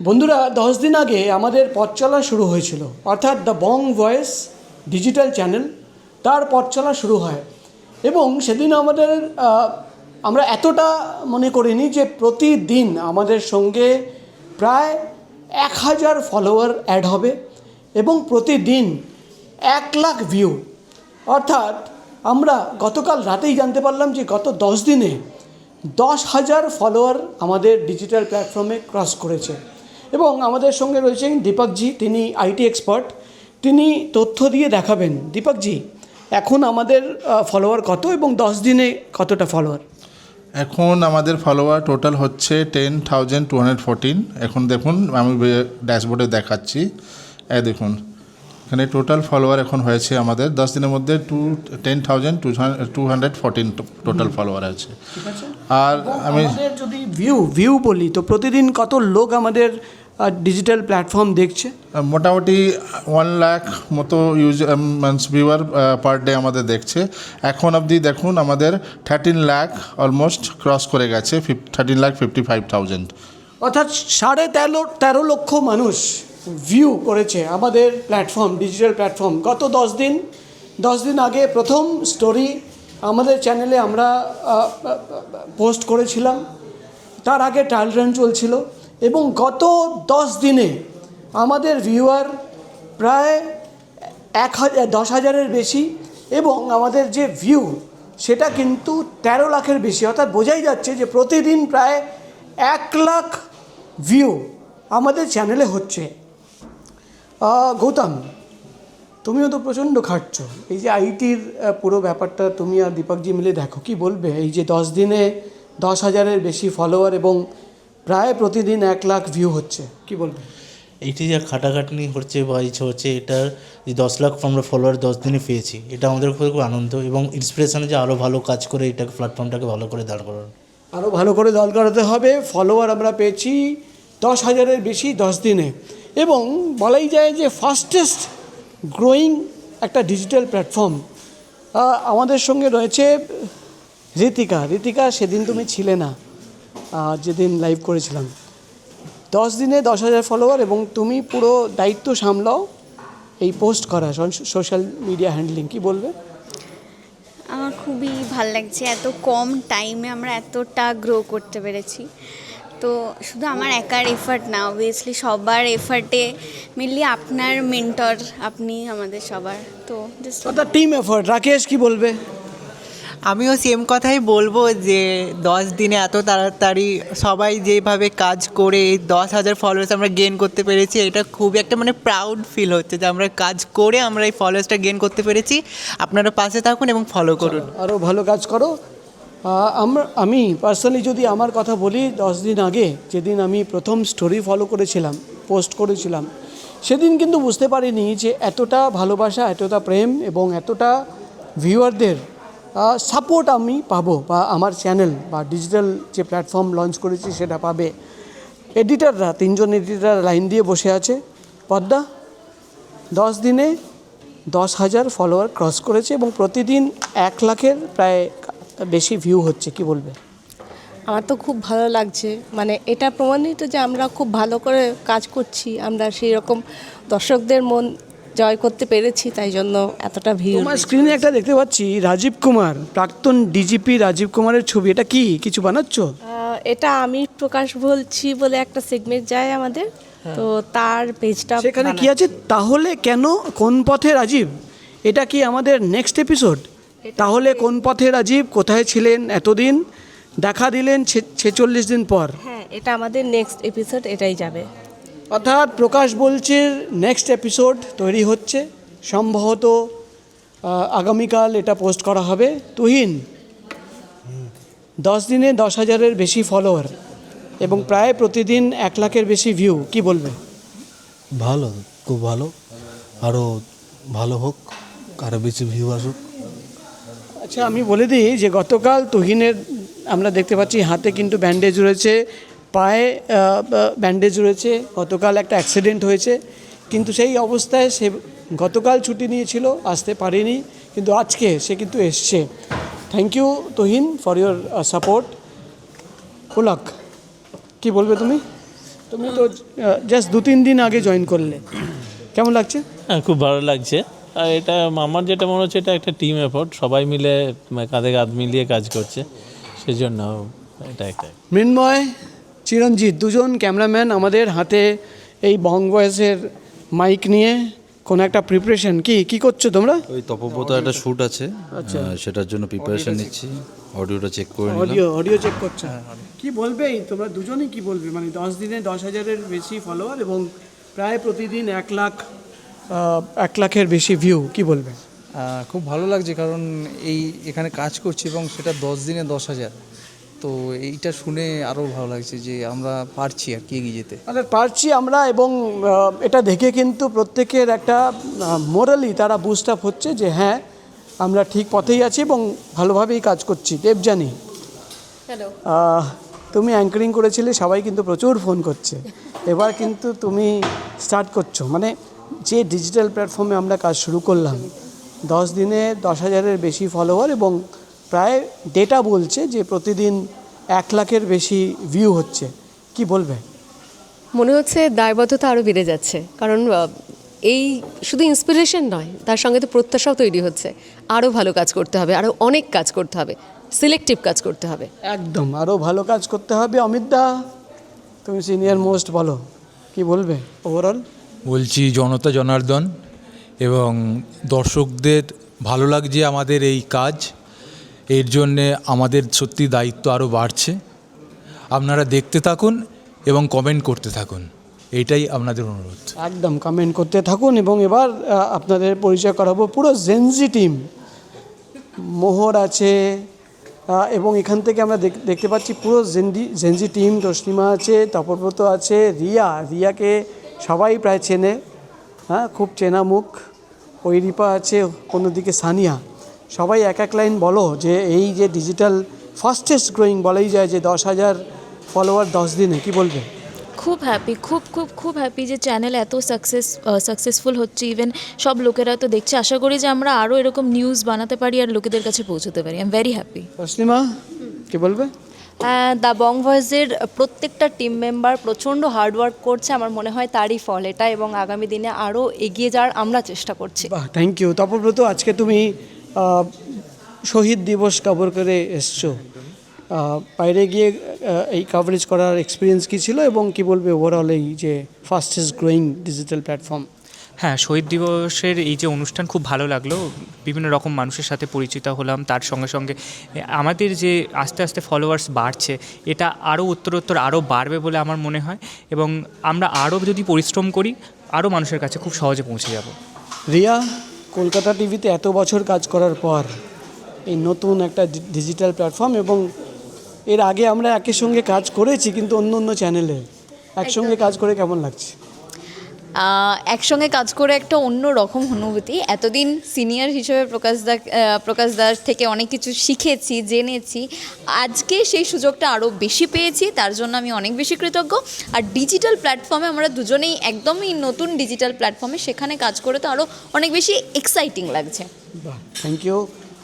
বন্ধুরা 10 দিন আগে আমাদের পথ চলা শুরু হয়েছিল, অর্থাৎ the Bong voice digital channel তার পথ চলা শুরু হয়। এবং সেদিন আমরা এতটা মনে করিনি যে প্রতিদিন আমাদের সঙ্গে প্রায় 1000 ফলোয়ার অ্যাড হবে এবং প্রতিদিন 1,00,000 ভিউ। অর্থাৎ আমরা গতকাল রাতেই জানতে পারলাম যে গত 10 দিনে 10,000 ফলোয়ার আমাদের ডিজিটাল প্ল্যাটফর্মে ক্রস করেছে। এবং আমাদের সঙ্গে রয়েছেন দীপকজি, তিনি আইটি এক্সপার্ট, তিনি তথ্য দিয়ে দেখাবেন। দীপকজি, এখন আমাদের ফলোয়ার কত এবং 10 দিনে কতটা ফলোয়ার? এখন আমাদের ফলোয়ার টোটাল হচ্ছে 10,214। এখন দেখুন, আমি ড্যাশবোর্ডে দেখাচ্ছি। দেখুন এখানে টোটাল ফলোয়ার এখন হয়েছে আমাদের 10 দিনের মধ্যে 10,214 টোটাল ফলোয়ার আছে। আর আমি যদি ভিউ বলি তো প্রতিদিন কত লোক আমাদের ডিজিটাল প্ল্যাটফর্ম দেখছে? মোটামুটি 1 লাখ মতো ভিউয়ার পার ডে আমাদের দেখছে। এখন অবধি দেখুন আমাদের 13 লাখ অলমোস্ট ক্রস করে গেছে, 13,55,000। অর্থাৎ 13.5 লক্ষ মানুষ ভিউ করেছে আমাদের প্ল্যাটফর্ম, ডিজিটাল প্ল্যাটফর্ম গত 10 দিন আগে প্রথম স্টোরি আমাদের চ্যানেলে আমরা পোস্ট করেছিলাম। তার আগে ট্রায়াল রান চলছিল এবং গত 10 দিনে আমাদের ভিউয়ার প্রায় 10,000-এর বেশি এবং আমাদের যে ভিউ সেটা কিন্তু 13 লাখের বেশি। অর্থাৎ বোঝাই যাচ্ছে যে প্রতিদিন প্রায় 1,00,000 ভিউ আমাদের চ্যানেলে হচ্ছে। গৌতম, তুমিও তো প্রচণ্ড খাটছো এই যে আইটির পুরো ব্যাপারটা, তুমি আর দীপকজি মিলে দেখো, কি বলবে এই যে 10 দিনে 10,000-এর বেশি ফলোয়ার এবং প্রায় প্রতিদিন 1,00,000 ভিউ হচ্ছে, কি বলবে? এইটি যা খাটাখাটনি হচ্ছে বা ইচ্ছে হচ্ছে, এটার যে 10 লাখ আমরা ফলোয়ার 10 দিনে পেয়েছি, এটা আমাদের খুব আনন্দ এবং ইন্সপিরেশনে যে আরও ভালো কাজ করে এটাকে প্ল্যাটফর্মটাকে ভালো করে দাঁড় করানো, আরও ভালো করে দল করাতে হবে। ফলোয়ার আমরা পেয়েছি 10,000-এর বেশি 10 দিনে এবং বলাই যায় যে ফাস্টেস্ট গ্রোয়িং একটা ডিজিটাল প্ল্যাটফর্ম। আমাদের সঙ্গে রয়েছে ঋতিকা। সেদিন তুমি ছিলে না যেদিন লাইভ করেছিলাম। 10 দিনে 10,000 ফলোয়ার এবং তুমি পুরো দায়িত্ব সামলাও এই পোস্ট করা, সোশ্যাল মিডিয়া হ্যান্ডলিং, কি বলবে? আমার খুবই ভাল লাগছে, এত কম টাইমে আমরা এতটা গ্রো করতে পেরেছি। তো শুধু আমার একার এফার্ট না, অবভিয়াসলি সবার এফার্টে মিলিয়ে আপনার মেন্টর, আপনি আমাদের সবার, তো জাস্ট অর্থাৎ টিম এফার্ট। রাকেশ, কি বলবে? আমিও সেম কথাই বলবো যে 10 দিনে এত তাড়াতাড়ি সবাই যেভাবে কাজ করে এই 10,000 ফলোয়ার্স আমরা গেইন করতে পেরেছি, এটা খুবই একটা প্রাউড ফিল হচ্ছে যে আমরা কাজ করে আমরা এই ফলোয়ার্সটা গেইন করতে পেরেছি। আপনারা পাশে থাকুন এবং ফলো করুন, আরও ভালো কাজ করো। আমি পার্সোনালি যদি আমার কথা বলি, 10 দিন আগে যেদিন আমি প্রথম স্টোরি ফলো করেছিলাম, পোস্ট করেছিলাম, সেদিন কিন্তু বুঝতে পারিনি যে এতটা ভালোবাসা, এতটা প্রেম এবং এতটা ভিউয়ারদের সাপোর্ট আমি পাবো, বা আমার চ্যানেল বা ডিজিটাল যে প্ল্যাটফর্ম লঞ্চ করেছি সেটা পাবে। এডিটাররা 3জন এডিটার লাইন দিয়ে বসে আছে। পদ্মা 10 দিনে 10,000 ফলোয়ার ক্রস করেছে এবং প্রতিদিন 1,00,000-এর প্রায় বেশি ভিউ হচ্ছে, কি বলবে? আমার তো খুব ভালো লাগছে, এটা প্রমাণিত যে আমরা খুব ভালো করে কাজ করছি, আমরা সেই রকম দর্শকদের মন জয় করতে পেরেছি, তাই জন্য এতটা ভিউ। তোমার স্ক্রিনে একটা দেখতে পাচ্ছি রাজীব কুমার, প্রাক্তন ডিজিপি রাজীব কুমারের ছবি। এটা কি কিছু বানাচ্ছো? এটা আমি প্রকাশ বলছি বলে একটা সেগমেন্ট যায় আমাদের, তো তার পেজটা সেখানে কি আছে তাহলে কেন কোন পথে রাজীব? এটা কি আমাদের নেক্সট এপিসোড? তাহলে কোন পথে রাজীব, কোথায় ছিলেন এতদিন, দেখা দিলেন 46 দিন পর? হ্যাঁ, এটা আমাদের নেক্সট এপিসোড, এটাই যাবে। অর্থাৎ প্রকাশ বলছে নেক্সট এপিসোড তৈরি হচ্ছে, সম্ভবত আগামীকাল এটা পোস্ট করা হবে। তুহিন, 10 দিনে 10,000-এর বেশি ফলোয়ার এবং প্রায় প্রতিদিন 1,00,000-এর বেশি ভিউ, কি বলবে? ভালো, খুব ভালো, আরও ভালো হোক, আরও বেশি ভিউ আসুক। আচ্ছা, আমি বলে দিই যে গতকাল তুহিনের আমরা দেখতে পাচ্ছি হাতে কিন্তু ব্যান্ডেজ রয়েছে, পায়ে ব্যান্ডেজ রয়েছে। গতকাল একটা অ্যাক্সিডেন্ট হয়েছে, কিন্তু সেই অবস্থায় সে গতকাল ছুটি নিয়েছিল, আসতে পারেনি, কিন্তু আজকে সে কিন্তু এসছে। Thank you Tuhin for your support. Pulak, কি বলবে তুমি? তুমি তো জাস্ট 2-3 দিন আগে জয়েন করলে, কেমন লাগছে? হ্যাঁ, খুব ভালো লাগছে। আর এটা আমার যেটা মনে হচ্ছে এটা একটা টিম এফোর্ট, সবাই মিলে কাঁধে কাঁধ মিলিয়ে কাজ করছে, সেজন্য এটা একটা। মৃন্ময়, চিরঞ্জিত দুজন ক্যামেরাম্যান আমাদের হাতে এই বং ভয়েসের মাইক নিয়ে কোনো একটা প্রিপারেশন কি করছো তোমরা? ওই তপব্রত একটা শ্যুট আছে, সেটার জন্য প্রিপারেশন নিচ্ছি, অডিওটা চেক করে নিলাম। অডিও চেক করছো, কি বলবে তোমরা দুজনেই, কি বলবে? মানে 10 দিনে 10,000-এর বেশি ফলোয়ার এবং প্রায় প্রতিদিন 1 লাখের বেশি ভিউ, কি বলবে? খুব ভালো লাগছে, কারণ এখানে কাজ করছি এবং সেটা 10 দিনে 10,000, তো এইটা শুনে আরও ভালো লাগছে যে আমরা পারছি আর কি এগিয়ে যেতে। পারছি আমরা, এবং এটা দেখে কিন্তু প্রত্যেকের একটা মোরালি তারা বুস্ট আপ হচ্ছে যে হ্যাঁ আমরা ঠিক পথেই আছি এবং ভালোভাবেই কাজ করছি। দেবযানী, হ্যালো। তুমি অ্যাঙ্কারিং করেছিলে, সবাই কিন্তু প্রচুর ফোন করছে, এবার কিন্তু তুমি স্টার্ট করছো, মানে যে ডিজিটাল প্ল্যাটফর্মে আমরা কাজ শুরু করলাম, 10 দিনে 10,000-এর বেশি ফলোয়ার এবং প্রায় ডেটা বলছে যে প্রতিদিন 1 লাখের বেশি ভিউ হচ্ছে, কি বলবে? মনে হচ্ছে দায়বদ্ধতা আরও বেড়ে যাচ্ছে, কারণ এই শুধু ইন্সপিরেশন নয়, তার সঙ্গে তো প্রত্যাশাও তৈরি হচ্ছে। আরও ভালো কাজ করতে হবে, আরও অনেক কাজ করতে হবে, সিলেক্টিভ কাজ করতে হবে। একদম, আরও ভালো কাজ করতে হবে। অমিতদা, তুমি সিনিয়র মোস্ট, বলো কি বলবে ওভারঅল? বলছি জনতা জনার্দন এবং দর্শকদের ভালো লাগছে আমাদের এই কাজ, এর জন্যে আমাদের সত্যি দায়িত্ব আরও বাড়ছে। আপনারা দেখতে থাকুন এবং কমেন্ট করতে থাকুন, এইটাই আপনাদের অনুরোধ। একদম কমেন্ট করতে থাকুন। এবং এবার আপনাদের পরিচয় করাবো পুরো জেনজি টিম। মোহর আছে এবং এখান থেকে আমরা দেখতে পাচ্ছি পুরো জেনজি টিম। তসলিমা আছে, তপব্রত আছে, রিয়াকে সবাই প্রায় চেনে, হ্যাঁ খুব চেনা মুখ। ঐরিপা আছে, অন্যদিকে সানিয়া। সবাই এক লাইন বলো যে এই যে ডিজিটাল ফাস্টেস্ট গ্রোয়িং বলাই যায় যে 10,000 ফলোয়ার 10 দিনে, কি বলবে? খুব হ্যাপি, খুব হ্যাপি যে চ্যানেল এত সাকসেসফুল হচ্ছে। ইভেন সব লোকেরা তো দেখছে। আশা করি যে আমরা আরও এরকম নিউজ বানাতে পারি আর লোকেদের কাছে পৌঁছতে পারি। I am very happy. Taslima, কি বলবে? দ্য বং ভয়েসের প্রত্যেকটা টিম মেম্বার প্রচণ্ড হার্ডওয়ার্ক করছে, আমার মনে হয় তারই ফল এটা, এবং আগামী দিনে আরও এগিয়ে যাওয়ার আমরা চেষ্টা করছি। বাহ, থ্যাংক ইউ। তপব্রত, আজকে তুমি শহীদ দিবস কভার করে এসছো, বাইরে গিয়ে এই কভারেজ করার এক্সপিরিয়েন্স কী ছিল এবং কি বলবে ওভারঅল এই যে ফাস্টেস্ট গ্রোয়িং ডিজিটাল প্ল্যাটফর্ম? হ্যাঁ, শহীদ দিবসের এই যে অনুষ্ঠান খুব ভালো লাগলো, বিভিন্ন রকম মানুষের সাথে পরিচিত হলাম। তার সঙ্গে সঙ্গে আমাদের যে আস্তে আস্তে ফলোয়ার্স বাড়ছে, এটা আরও উত্তরোত্তর আরও বাড়বে বলে আমার মনে হয়, এবং আমরা আরও যদি পরিশ্রম করি আরও মানুষের কাছে খুব সহজে পৌঁছে যাব। রিয়া, কলকাতা টিভিতে এত বছর কাজ করার পর এই নতুন একটা ডিজিটাল প্ল্যাটফর্ম, এবং এর আগে আমরা একের সঙ্গে কাজ করেছি কিন্তু অন্য অন্য চ্যানেলে, একসঙ্গে কাজ করে কেমন লাগছে? একসঙ্গে কাজ করে একটা অন্য রকম অনুভূতি। এতদিন সিনিয়র হিসেবে প্রকাশ দাস থেকে অনেক কিছু শিখেছি, জেনেছি। আজকে সেই সুযোগটা আরও বেশি পেয়েছি, তার জন্য আমি অনেক বেশি কৃতজ্ঞ। আর ডিজিটাল প্ল্যাটফর্মে আমরা দুজনেই একদমই নতুন ডিজিটাল প্ল্যাটফর্মে, সেখানে কাজ করে তো আরও অনেক বেশি এক্সাইটিং লাগছে। বাহ, থ্যাংক ইউ।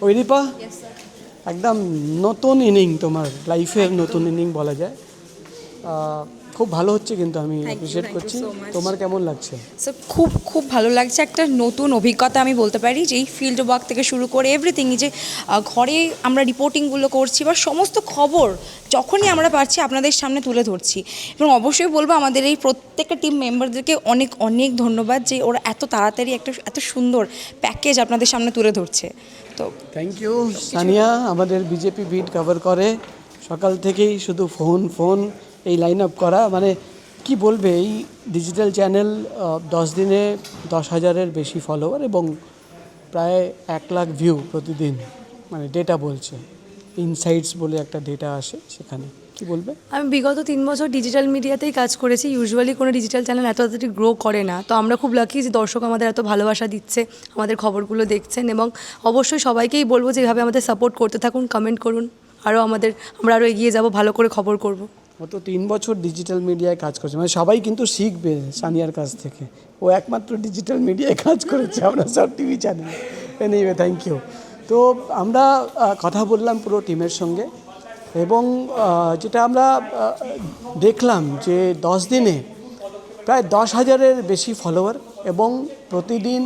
ঐরিপা, একদম নতুন ইনিং, তোমার লাইফের নতুন ইনিং বলা যায়, খুব ভালো হচ্ছে কিন্তু আমি অ্যাপ্রিশিয়েট করছি। তোমার কেমন লাগছে? সো খুব ভালো লাগছে, একটা নতুন অভিজ্ঞতা আমি বলতে পারি, যে এই ফিল্ড ওয়ার্ক থেকে শুরু করে এভরিথিং, যে ঘরে আমরা রিপোর্টিংগুলো করছি বা সমস্ত খবর যখনই আমরা পারছি আপনাদের সামনে তুলে ধরছি। এবং অবশ্যই বলবো আমাদের এই প্রত্যেকটা টিম মেম্বারদেরকে অনেক অনেক ধন্যবাদ যে ওরা এত তাড়াতাড়ি এত সুন্দর প্যাকেজ আপনাদের সামনে তুলে ধরছে। তো থ্যাংক ইউ। সানিয়া আমাদের বিজেপি বিট কভার করে, সকাল থেকেই শুধু ফোন এই লাইন আপ করা, মানে কি বলবে এই ডিজিটাল চ্যানেল 10 দিনে 10,000-এর বেশি ফলোয়ার এবং প্রায় 1 লাখ ভিউ প্রতিদিন, মানে ডেটা বলছে, ইনসাইটস বলে একটা ডেটা আসে সেখানে, কি বলবে? আমি বিগত 3 বছর ডিজিটাল মিডিয়াতেই কাজ করেছি। ইউজুয়ালি কোনো ডিজিটাল চ্যানেল এত তাড়াতাড়ি গ্রো করে না, তো আমরা খুব লাকি যে দর্শক আমাদের এত ভালোবাসা দিচ্ছে, আমাদের খবরগুলো দেখছেন, এবং অবশ্যই সবাইকেই বলবো যে এভাবে আমাদের সাপোর্ট করতে থাকুন, কমেন্ট করুন, আমরা আরও এগিয়ে যাব, ভালো করে খবর করব। গত 3 বছর ডিজিটাল মিডিয়ায় কাজ করছে, মানে সবাই কিন্তু শিখবে সানিয়ার কাছ থেকে, ও একমাত্র ডিজিটাল মিডিয়ায় কাজ করেছে, আমরা সব TV channel. Anyway, thank you. তো আমরা কথা বললাম পুরো টিমের সঙ্গে, এবং যেটা আমরা দেখলাম যে 10 দিনে প্রায় 10,000-এর বেশি ফলোয়ার এবং প্রতিদিন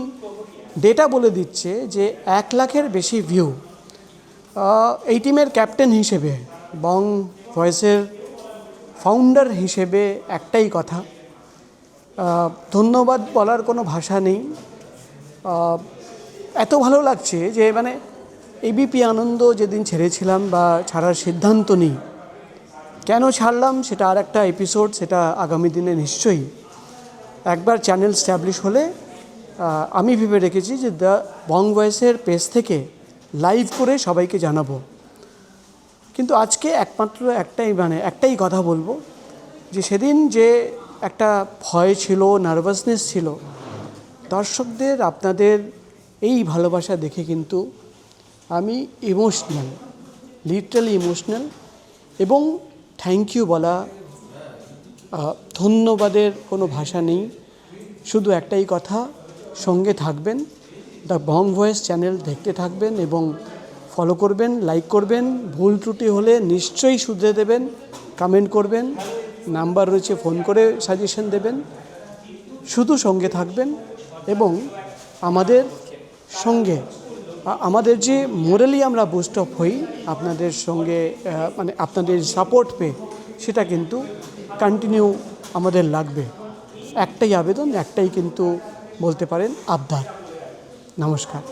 ডেটা বলে দিচ্ছে যে 1 লাখের বেশি ভিউ। এই টিমের ক্যাপ্টেন হিসেবে বং ভয়েসের ফাউন্ডার হিসেবে একটাই কথা, ধন্যবাদ বলার কোনো ভাষা নেই। এত ভালো লাগছে যে মানে এবিপি আনন্দ যেদিন ছেড়েছিলাম বা ছাড়ার সিদ্ধান্ত নিই, কেন ছাড়লাম সেটা আর একটা এপিসোড, সেটা আগামী দিনে নিশ্চয়ই একবার চ্যানেল স্ট্যাবলিশ হলে আমি ভেবে রেখেছি যে দ্য বং ভয়েসের পেজ থেকে লাইভ করে সবাইকে জানাবো। কিন্তু আজকে একমাত্র একটাই কথা বলবো যে সেদিন যে একটা ভয় ছিল, নার্ভাসনেস ছিল, দর্শকদের আপনাদের এই ভালোবাসা দেখে কিন্তু আমি ইমোশনাল, লিটারালি ইমোশনাল। এবং থ্যাংক ইউ বলা, ধন্যবাদের কোনো ভাষা নেই, শুধু একটাই কথা, সঙ্গে থাকবেন, দ্য বং ভয়েস চ্যানেল দেখতে থাকবেন এবং ফলো করবেন, লাইক করবেন, ভুল ত্রুটি হলে নিশ্চয়ই শুধরে দেবেন, কমেন্ট করবেন, নাম্বার রয়েছে, ফোন করে সাজেশন দেবেন। শুধু সঙ্গে থাকবেন এবং আমাদের সঙ্গে আমাদের যে মোরালি আমরা বুস্ট আপ হই আপনাদের সঙ্গে, মানে আপনাদের সাপোর্ট পেয়ে, সেটা কিন্তু কন্টিনিউ আমাদের লাগবে। একটাই আবেদন, একটাই কিন্তু বলতে পারেন আবদার। নমস্কার।